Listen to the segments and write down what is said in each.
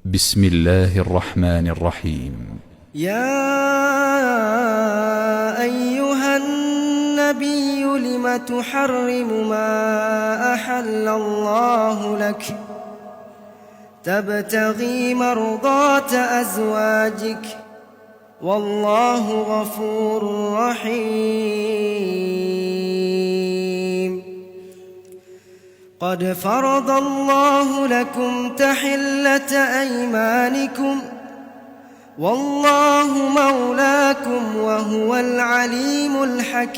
بسم الله الرحمن الرحيم. يا أيها النبي لم تحرم ما أحل الله لك تبتغي مرضات أزواجك والله غفور رحيم. قد فرض الله لكم تحلة أيمانكم والله مولاكم وهو العليم الحكيم.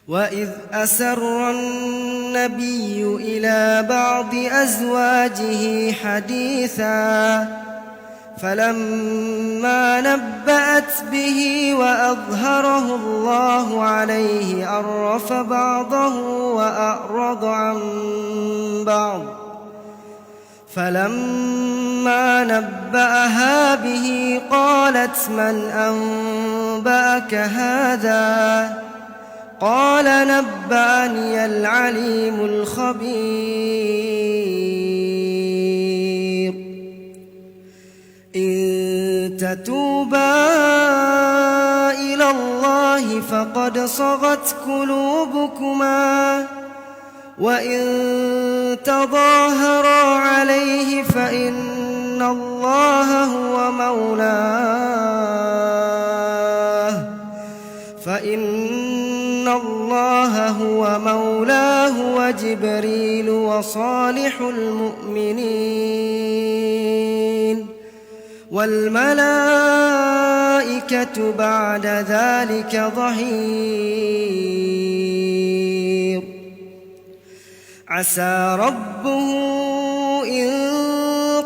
وإذ أسر النبي إلى بعض أزواجه حديثا فلما نبأت به وأظهره الله عليه عرف بعضه وأعرض عن بعض فلما نبأها به قالت من أنبأك هذا قال نبأني العليم الخبير. إن تتوبا إلى الله فقد صغت قلوبكما وإن تظاهرا عليه فإن الله هو مولاه وجبريل وصالح المؤمنين والملائكة بعد ذلك ظهير. عسى ربه إن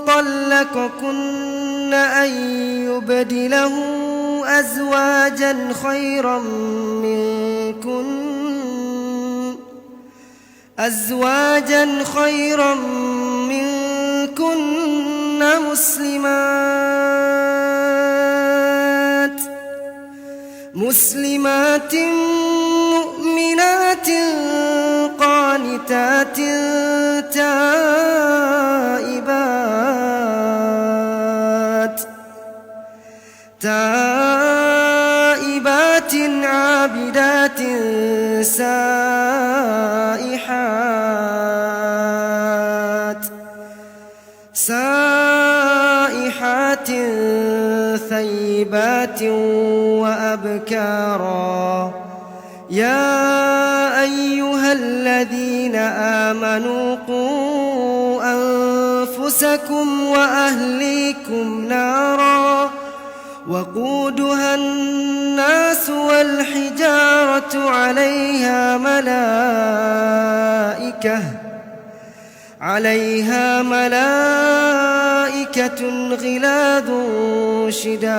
طلقكن أن يبدله أزواجا خيرا منكن مسلمات مؤمنات قانتات تائبات عابدات سائحات ثيبات وأبكارا. يا أيها الذين آمنوا قوا أنفسكم وأهليكم نارا وقودها الناس والحجارة عليها ملائكة غلاظ شداد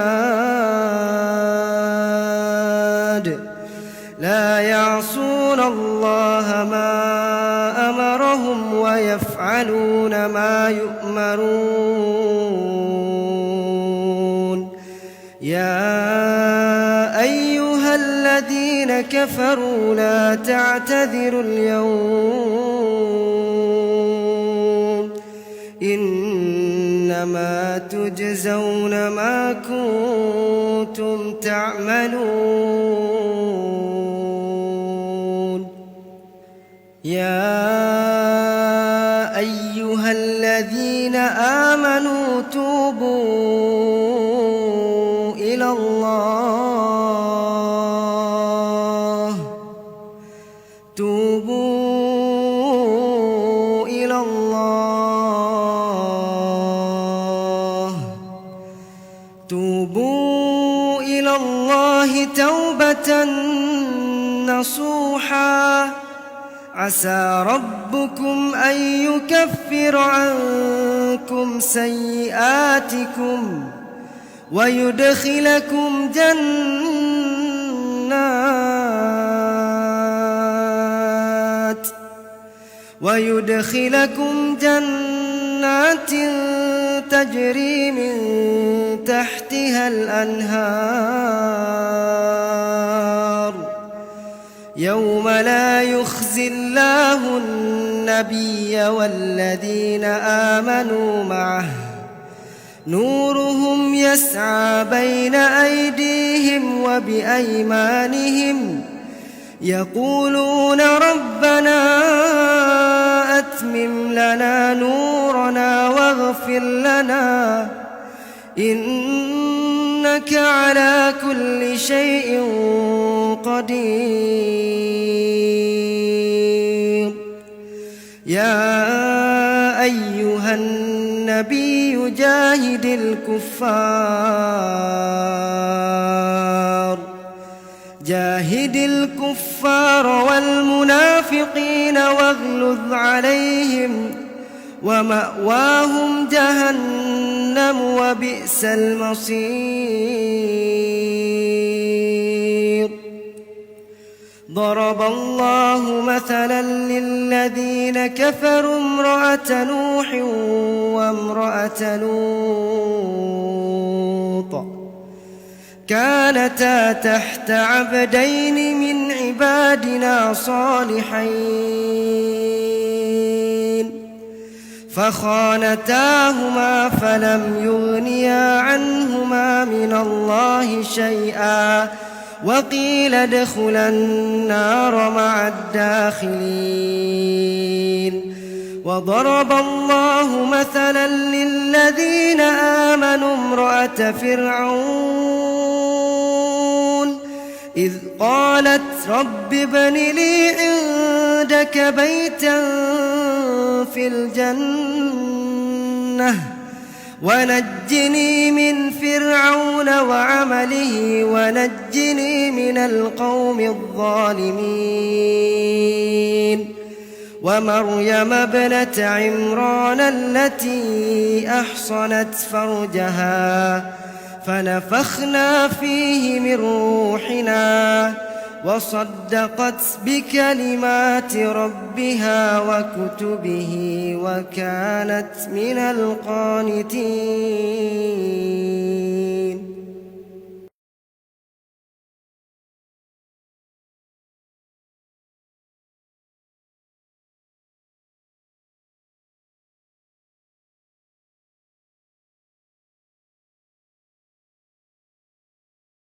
لا يعصون الله ما أمرهم ويفعلون ما يؤمرون. يا أيها الذين كفروا لا تعتذروا اليوم إنما تجزون ما كنتم تعملون. يا أيها الذين آمنوا توبوا إلى الله توبة نصوحا. عسى ربكم أن يكفر عنكم سيئاتكم ويدخلكم جنات تجري من تحتها الأنهار يوم لا يخزي الله النبي النبي والذين آمنوا معه نورهم يسعى بين أيديهم وبأيمانهم يقولون ربنا أتمم لنا نورنا واغفر لنا إنك على كل شيء قدير. يا أيها النبي جاهد الكفار والمنافقين واغلظ عليهم ومأواهم جهنم وبئس المصير. ضرب الله مثلا للذين كفروا امرأة نوح وامرأة لوط كانتا تحت عبدين من عبادنا صالحين فخانتاهما فلم يغنيا عنهما من الله شيئا وقيل ادخلا النار مع الداخلين. وضرب الله مثلا للذين آمنوا امرأة فرعون إذ قالت رب ابن لي عندك بيتا في الجنة ونجني من فرعون وعمله ونجني من القوم الظالمين. ومريم ابنة عمران التي أحصنت فرجها فنفخنا فيه من روحنا وصدقت بكلمات ربها وكتبه وكانت من القانتين.